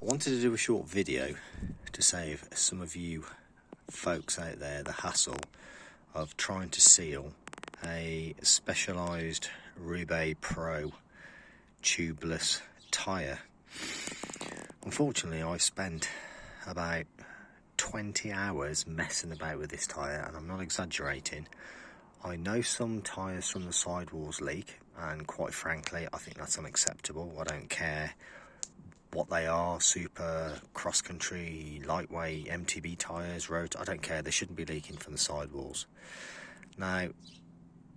I wanted to do a short video to save some of you folks out there the hassle of trying to seal a specialised Roubaix Pro tubeless tyre. Unfortunately, I've spent about 20 hours messing about with this tyre, and I'm not exaggerating. I know some tyres from the sidewalls leak, and quite frankly I think that's unacceptable. I don't care what they are, super, cross-country, lightweight, MTB tyres, road, I don't care, they shouldn't be leaking from the sidewalls. Now,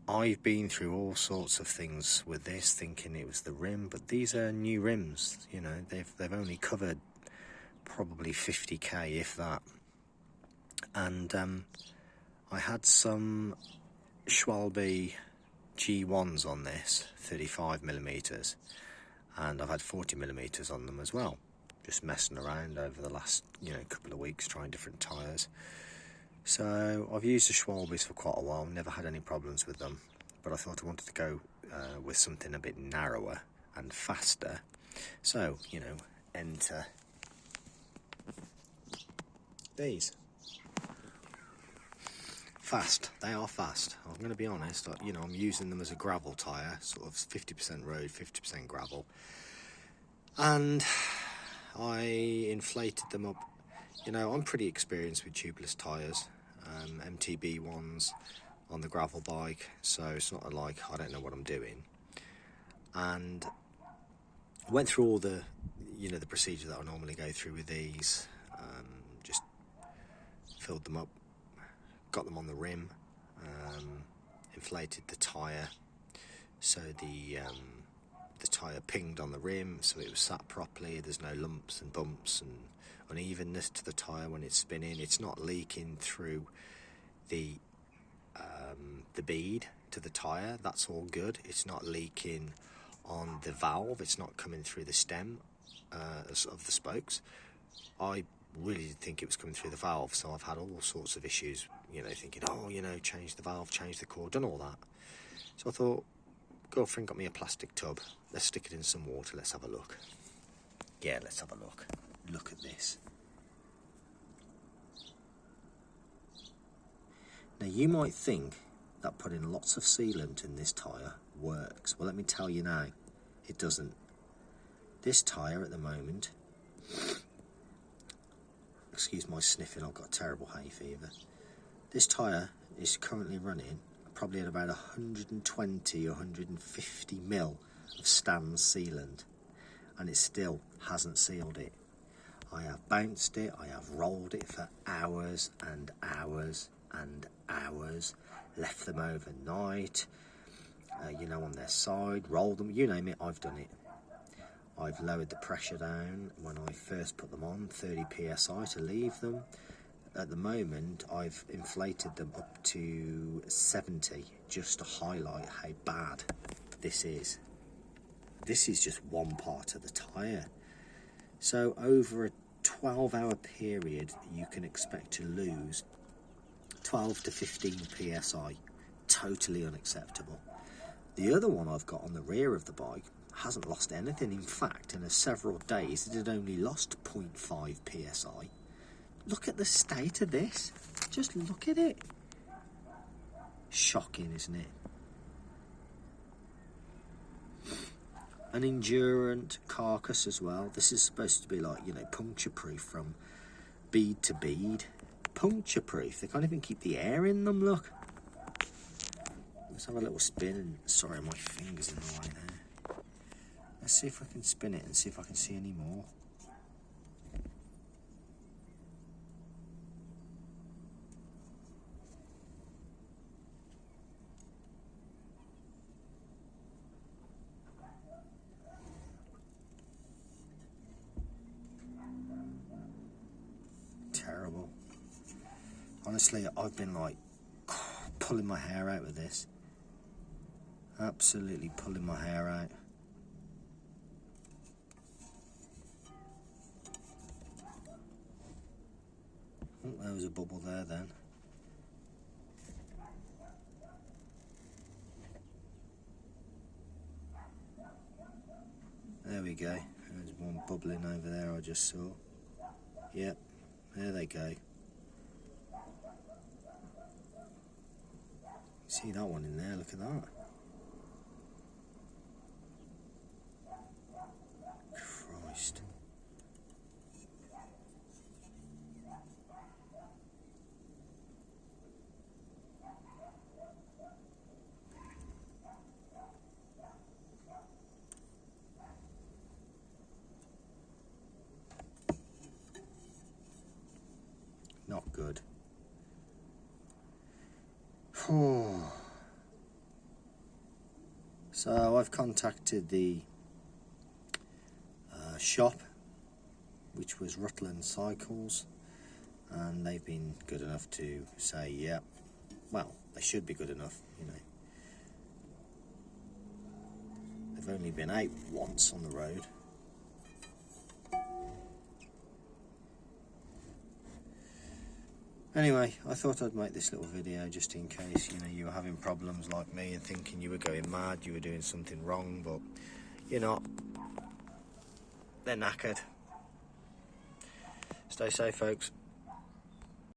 I've been through all sorts of things with this, thinking it was the rim, but these are new rims, you know, they've only covered probably 50k, if that. And I had some Schwalbe G1s on this, 35mm, and I've had 40mm on them as well, just messing around over the last couple of weeks trying different tyres. So I've used the Schwalbes for quite a while, never had any problems with them, but I thought I wanted to go with something a bit narrower and faster. So, enter these. Fast, they are fast. I'm going to be honest, I'm using them as a gravel tyre, sort of 50% road, 50% gravel. And I inflated them up. I'm pretty experienced with tubeless tyres, MTB ones on the gravel bike, so it's not like I don't know what I'm doing. And I went through all the, the procedure that I normally go through with these, just filled them up, got them on the rim, inflated the tyre so the tyre pinged on the rim, so it was sat properly, there's no lumps and bumps and unevenness to the tyre when it's spinning. It's not leaking through the bead to the tyre, that's all good. It's not leaking on the valve, it's not coming through the stem of the spokes. I really did think it was coming through the valve, so I've had all sorts of issues, thinking, change the valve, change the cord, done all that. So I thought, girlfriend got me a plastic tub, let's stick it in some water, let's have a look. Yeah, let's have a look. Look at this. Now you might think that putting lots of sealant in this tyre works. Well, let me tell you now, it doesn't. This tyre at the moment, excuse my sniffing, I've got terrible hay fever. This tyre is currently running probably at about 120 or 150 mil of Stan's sealant, and it still hasn't sealed it. I have bounced it, I have rolled it for hours and hours and hours, left them overnight, on their side, rolled them, you name it, I've done it. I've lowered the pressure down when I first put them on, 30 psi to leave them. At the moment, I've inflated them up to 70, just to highlight how bad this is. This is just one part of the tyre. So over a 12-hour period, you can expect to lose 12 to 15 psi. Totally unacceptable. The other one I've got on the rear of the bike hasn't lost anything. In fact, in several days, it had only lost 0.5 psi. Look at the state of this. Just look at it. Shocking, isn't it? An endurant carcass as well. This is supposed to be like, puncture proof from bead to bead. Puncture proof. They can't even keep the air in them, look. Let's have a little spin. And sorry, my finger's in the way there. Let's see if I can spin it and see if I can see any more. Terrible. Honestly, I've been like pulling my hair out with this. Absolutely pulling my hair out. Oh, there was a bubble there then. There we go. There's one bubbling over there I just saw. Yep, there they go. See that one in there, look at that. Christ. Not good. So I've contacted the shop, which was Rutland Cycles, and they've been good enough to say, yeah, well, they should be good enough, you know. They've only been out once on the road. Anyway, I thought I'd make this little video just in case, you know, you were having problems like me and thinking you were going mad, you were doing something wrong, but you're not. They're knackered. Stay safe, folks.